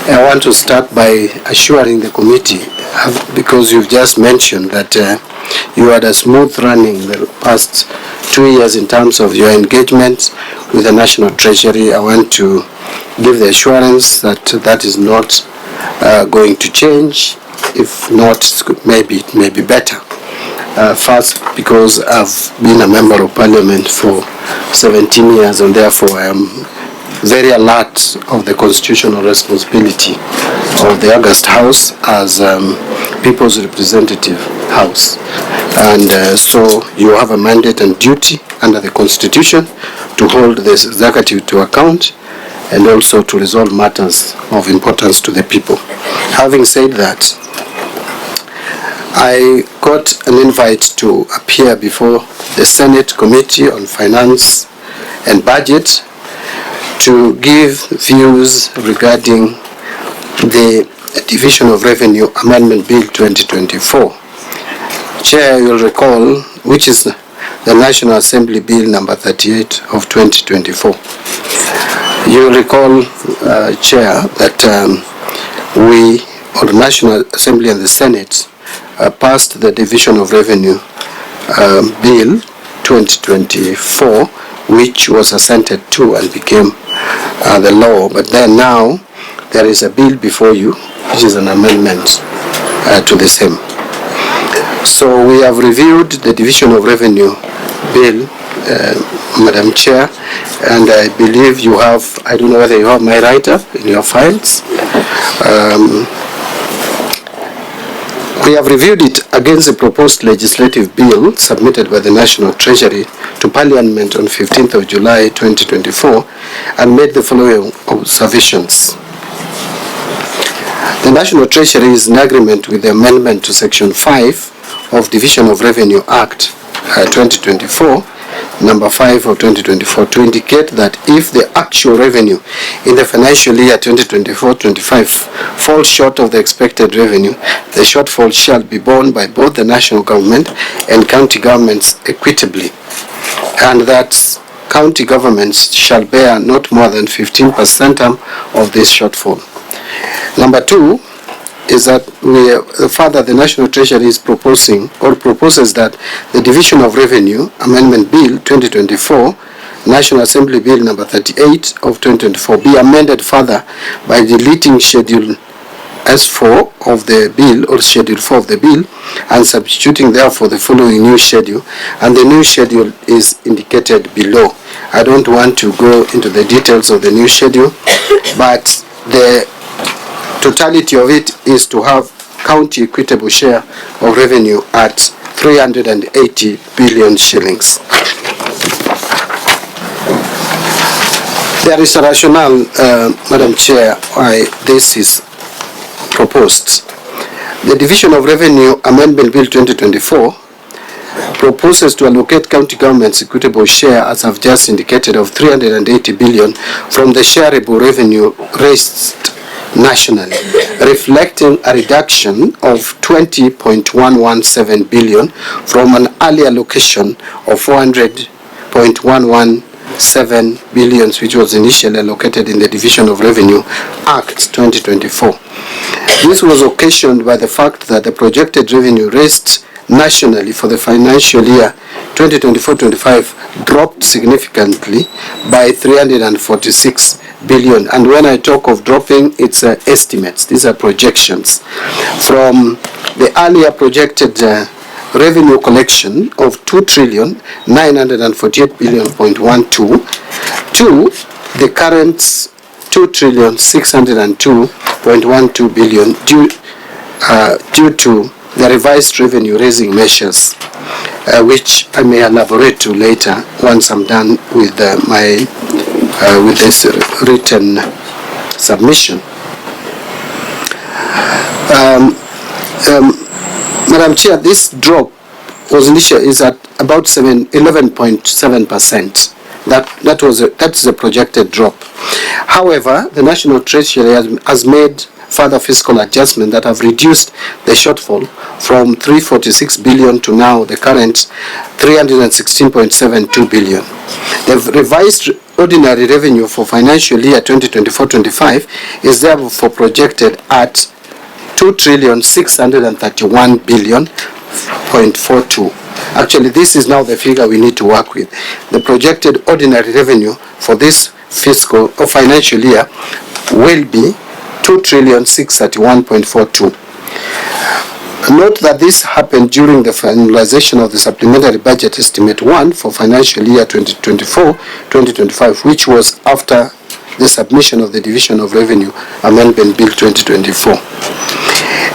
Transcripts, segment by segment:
I want to start by assuring the committee, because you've just mentioned that you had a smooth running the past 2 years in terms of your engagement with the National Treasury. I want to give the assurance that that is not going to change. If not, maybe it may be better. First, because I've been a member of Parliament for 17 years, and therefore I am very alert of the constitutional responsibility of the August House as People's Representative House. And so you have a mandate and duty under the Constitution to hold the executive to account and also to resolve matters of importance to the people. Having said that, I got an invite to appear before the Senate Committee on Finance and Budget to give views regarding the Division of Revenue Amendment Bill 2024. Chair, you'll recall, which is the National Assembly Bill number 38 of 2024. You'll recall, Chair, that we, or the National Assembly and the Senate, passed the Division of Revenue Bill 2024, which was assented to and became the law. But then now there is a bill before you, which is an amendment to the same. So we have reviewed the Division of Revenue Bill, Madam Chair, and I believe you have, I don't know whether you have my write-up in your files. We have reviewed it against the proposed legislative bill submitted by the National Treasury to Parliament on 15th of July 2024 and made the following observations. The National Treasury is in agreement with the amendment to Section 5 of Division of Revenue Act 2024, number 5 of 2024, to indicate that if the actual revenue in the financial year 2024-25 falls short of the expected revenue, the shortfall shall be borne by both the national government and county governments equitably, and that county governments shall bear not more than 15% of this shortfall. Number 2 is that further the National Treasury is proposing or proposes that the Division of Revenue Amendment Bill 2024, National Assembly Bill number 38 of 2024, be amended further by deleting Schedule S4 of the bill or Schedule 4 of the bill and substituting therefore the following new schedule, and the new schedule is indicated below. I don't want to go into the details of the new schedule, but the totality of it is to have county equitable share of revenue at 380 billion shillings. There is a rationale, Madam Chair, why this is proposed. The Division of Revenue Amendment Bill 2024 proposes to allocate county government's equitable share, as I've just indicated, of 380 billion from the shareable revenue raised nationally, reflecting a reduction of 20.117 billion from an early allocation of 400.117 billion, which was initially allocated in the Division of Revenue Act 2024. This was occasioned by the fact that the projected revenue raised nationally for the financial year 2024-25 dropped significantly by 346 billion. And when I talk of dropping, it's estimates. These are projections from the earlier projected revenue collection of 2,948,000,000.12 to the current 2,602.12 billion due to the revised revenue raising measures, which I may elaborate to later once I'm done with with this written submission. Madam Chair, this drop was initially is at about 11.7%. That's a projected drop. However, the National Treasury has made further fiscal adjustment that have reduced the shortfall from 346 billion to now the current 316.72 billion. The revised ordinary revenue for financial year 2024-25 is therefore projected at 2,631,000,000,042. Actually, this is now the figure we need to work with. The projected ordinary revenue for this fiscal or financial year will be 2,631,000,042. Note that this happened during the finalization of the Supplementary Budget Estimate 1 for financial year 2024-2025, which was after the submission of the Division of Revenue Amendment Bill 2024.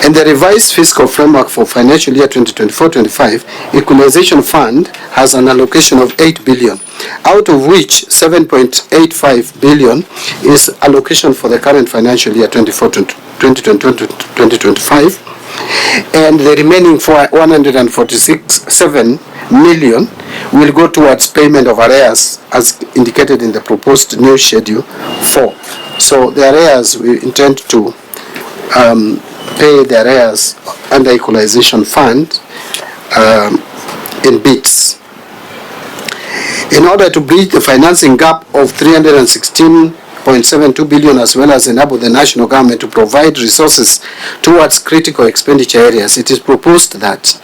In the revised fiscal framework for financial year 2024-25, Equalization Fund has an allocation of 8 billion, out of which 7.85 billion is allocation for the current financial year 2024-2025, and the remaining 146.7 million will go towards payment of arrears as indicated in the proposed new schedule 4. So the arrears we intend to pay the arrears under Equalization Fund in bits. In order to bridge the financing gap of 316.72 billion, as well as enable the national government to provide resources towards critical expenditure areas, it is proposed that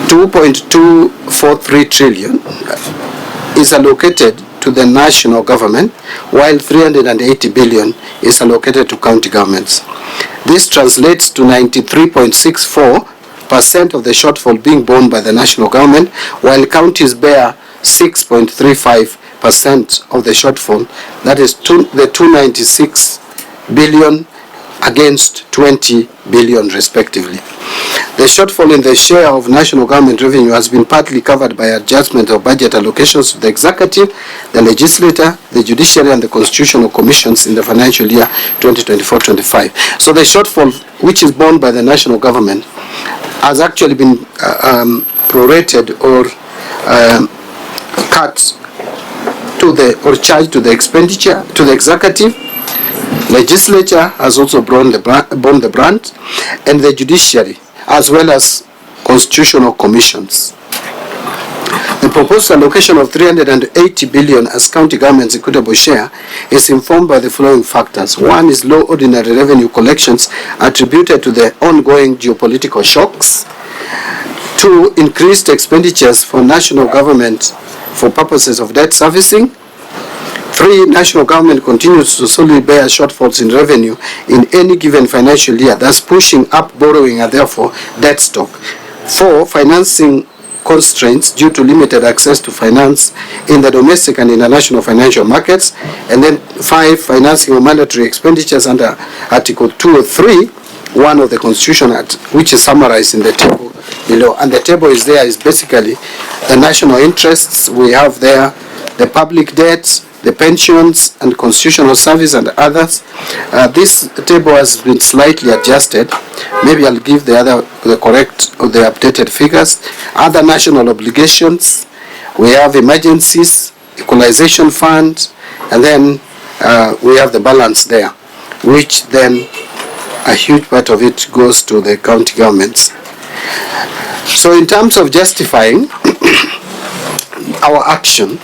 2.243 trillion is allocated to the national government, while 380 billion is allocated to county governments. This translates to 93.64% of the shortfall being borne by the national government, while counties bear 6.35% of the shortfall, that is the 296 billion against 20 billion respectively. The shortfall in the share of national government revenue has been partly covered by adjustment of budget allocations to the executive, the legislature, the judiciary, and the constitutional commissions in the financial year 2024-25. So the shortfall which is borne by the national government has actually been prorated or cut to the or charged to the expenditure to the executive. Legislature has also borne the brunt, and the judiciary, as well as constitutional commissions. The proposed allocation of 380 billion as county government's equitable share is informed by the following factors. One is low ordinary revenue collections attributed to the ongoing geopolitical shocks. Two, increased expenditures for national government for purposes of debt servicing. Three, national government continues to solely bear shortfalls in revenue in any given financial year, thus pushing up borrowing and therefore debt stock. Four, financing constraints due to limited access to finance in the domestic and international financial markets. And then five, financing of mandatory expenditures under Article 203(1) of the Constitution, which is summarized in the table below. And the table is basically the national interests. We have there the public debts, the pensions and constitutional service and others. This table has been slightly adjusted. Maybe I'll give the correct or the updated figures. Other national obligations, we have emergencies, Equalization Fund, and then we have the balance there, which then a huge part of it goes to the county governments. So in terms of justifying our action,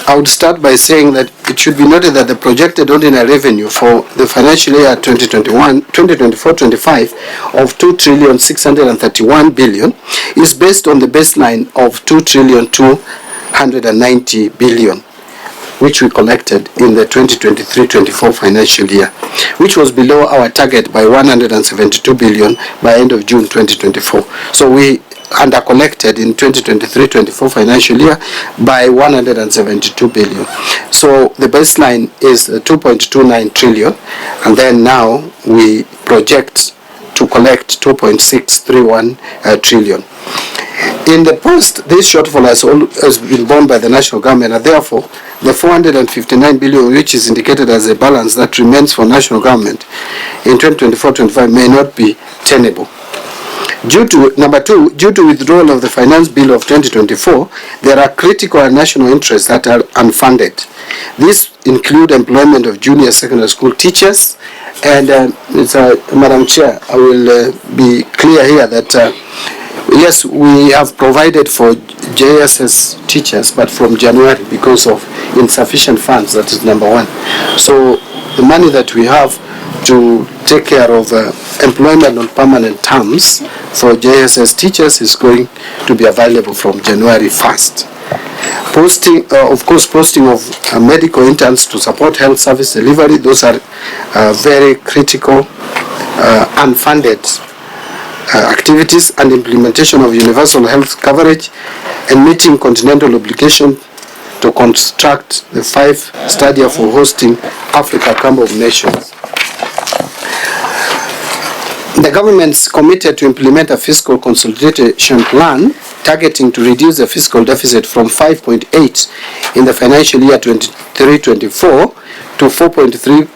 I would start by saying that it should be noted that the projected ordinary revenue for the financial year 2024-25 of 2,631 billion is based on the baseline of 2,290 billion, which we collected in the 2023-24 financial year, which was below our target by 172 billion by end of June 2024. So we under-collected in 2023-24 financial year by 172 billion. So the baseline is 2.29 trillion, and then now we project to collect 2.631 trillion. In the past, this shortfall has been borne by the national government, and therefore the 459 billion, which is indicated as a balance that remains for national government in 2024-25, may not be tenable. Due to withdrawal of the Finance Bill of 2024, there are critical and national interests that are unfunded. These include employment of junior secondary school teachers, and Madam Chair, I will be clear here that Yes, we have provided for JSS teachers, but from January because of insufficient funds. That is number one. So the money that we have to take care of employment on permanent terms for JSS teachers is going to be available from January 1st. Posting, of course, posting of medical interns to support health service delivery. Those are very critical, unfunded activities, and implementation of universal health coverage, and meeting continental obligation to construct the 5 stadia for hosting Africa Camp of Nations. The government's committed to implement a fiscal consolidation plan targeting to reduce the fiscal deficit from 5.8 in the financial year 23-24 to 4.3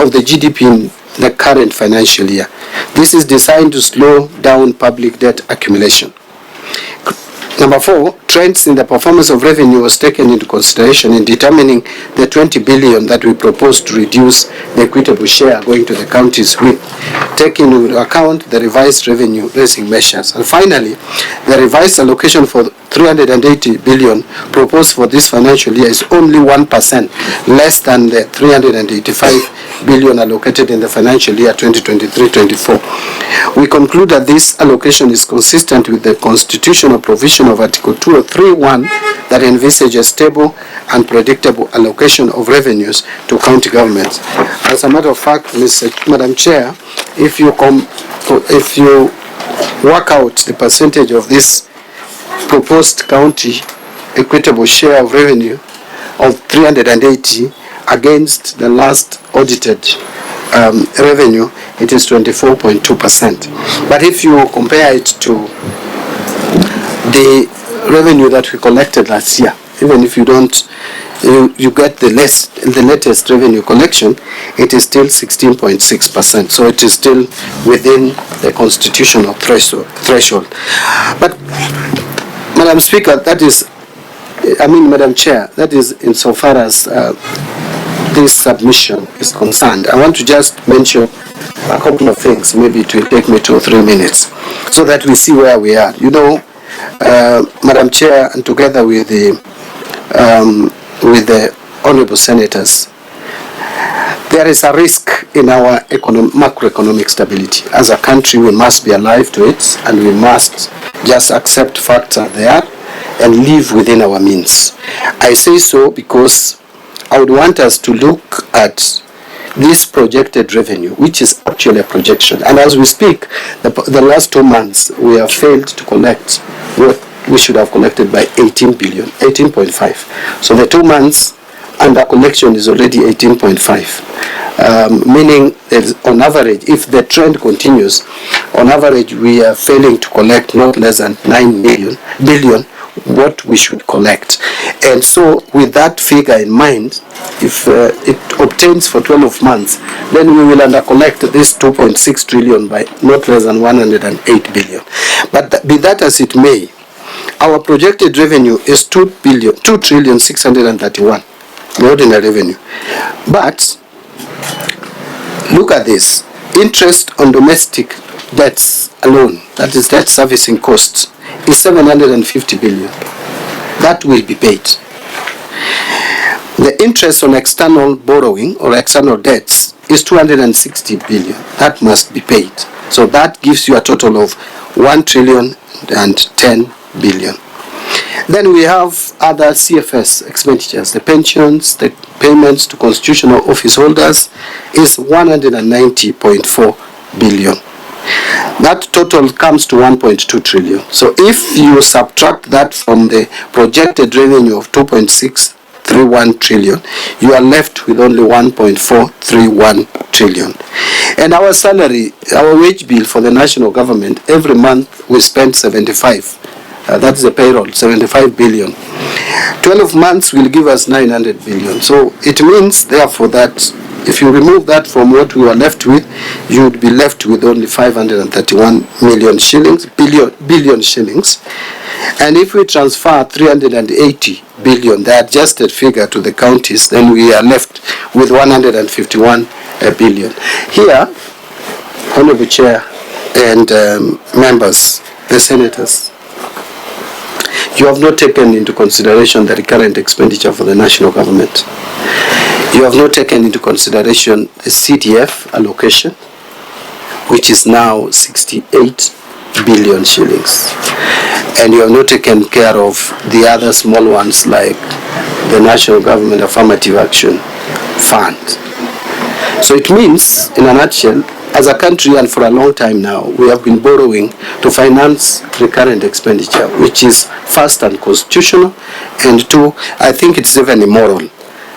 of the GDP in the current financial year. This is designed to slow down public debt accumulation. Number 4, trends in the performance of revenue was taken into consideration in determining the 20 billion that we propose to reduce the equitable share going to the counties with, taking into account the revised revenue raising measures. And finally, the revised allocation for 380 billion proposed for this financial year is only 1% less than the 385 billion allocated in the financial year 2023-24. We conclude that this allocation is consistent with the constitutional provision of Article 203(1) that envisages stable and predictable allocation of revenues to county governments. As a matter of fact, Madam Chair, if you work out the percentage of this proposed county equitable share of revenue of 380 against the last audited revenue, it is 24.2%. But if you compare it to the revenue that we collected last year, even if you don't, you get the latest revenue collection, it is still 16.6%. So it is still within the constitutional threshold. But Madam Speaker, Madam Chair, that is insofar as this submission is concerned. I want to just mention a couple of things. Maybe it will take me 2 or 3 minutes so that we see where we are. You know, Madam Chair, and together with the honorable senators, there is a risk in our macroeconomic stability. As a country, we must be alive to it, and we must just accept facts are there and live within our means. I say so because I would want us to look at this projected revenue, which is actually a projection. And as we speak, the last 2 months, we have failed to collect what we should have collected by 18 billion, 18.5. So the 2 months under collection is already 18.5. Meaning that on average, if the trend continues, on average we are failing to collect not less than 9 billion what we should collect. And so with that figure in mind, if it obtains for 12 months, then we will under collect this 2.6 trillion by not less than 108 billion. But be that as it may, our projected revenue is 2,631,000,000 ordinary revenue. But look at this. Interest on domestic debts alone, that is debt servicing costs, is 750 billion. That will be paid. The interest on external borrowing or external debts is 260 billion. That must be paid. So that gives you a total of 1,010 billion. Then we have other CFS expenditures. The pensions, the payments to constitutional office holders is 190.4 billion. That total comes to 1.2 trillion. So if you subtract that from the projected revenue of 2.631 trillion, you are left with only 1.431 trillion. And our salary, our wage bill for the national government, every month we spend 75. That's the payroll, 75 billion. 12 months will give us 900 billion. So it means, therefore, that if you remove that from what we were left with, you would be left with only 531 billion shillings. And if we transfer 380 billion, the adjusted figure, to the counties, then we are left with 151 billion. Here, Honorable Chair and members, the senators. You have not taken into consideration the recurrent expenditure for the national government. You have not taken into consideration the CDF allocation, which is now 68 billion shillings. And you have not taken care of the other small ones like the National Government Affirmative Action Fund. So it means, in a nutshell, as a country and for a long time now, we have been borrowing to finance recurrent expenditure, which is first unconstitutional, and two, I think it's even immoral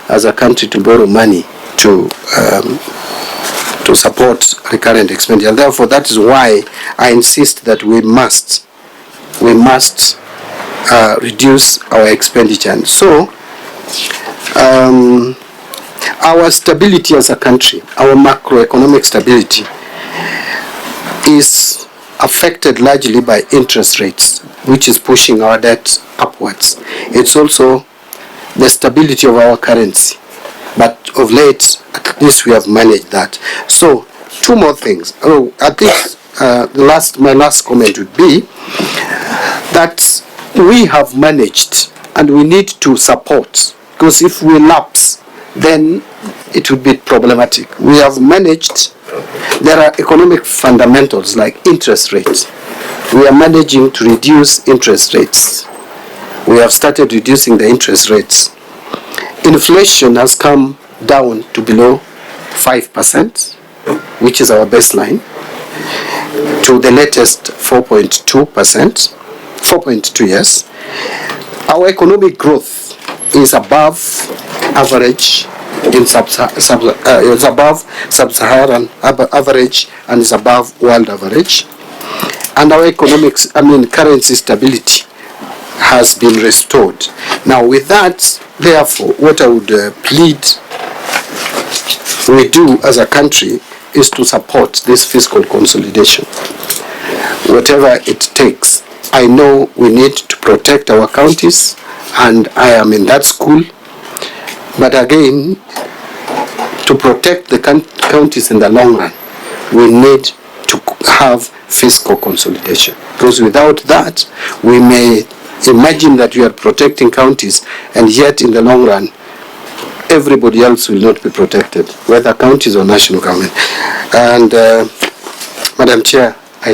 as a country to borrow money to support recurrent expenditure. And therefore, that is why I insist that we must reduce our expenditure. And so, our stability as a country, our macroeconomic stability, is affected largely by interest rates, which is pushing our debt upwards. It's also the stability of our currency. But of late, at least we have managed that. So, two more things. At least my last comment would be that we have managed and we need to support, because if we lapse, then it would be problematic. We have managed. There are economic fundamentals like interest rates. We are managing to reduce interest rates. We have started reducing the interest rates. Inflation has come down to below 5%, which is our baseline, to the latest 4.2%, 4.2 years. Our economic growth is above average is above sub-Saharan average and is above world average. And our currency stability has been restored. Now with that, therefore, what I would plead we do as a country is to support this fiscal consolidation. Whatever it takes. I know we need to protect our counties, and I am in that school. But again, to protect the counties in the long run, we need to have fiscal consolidation. Because without that, we may imagine that we are protecting counties, and yet in the long run, everybody else will not be protected, whether counties or national government. And Madam Chair, I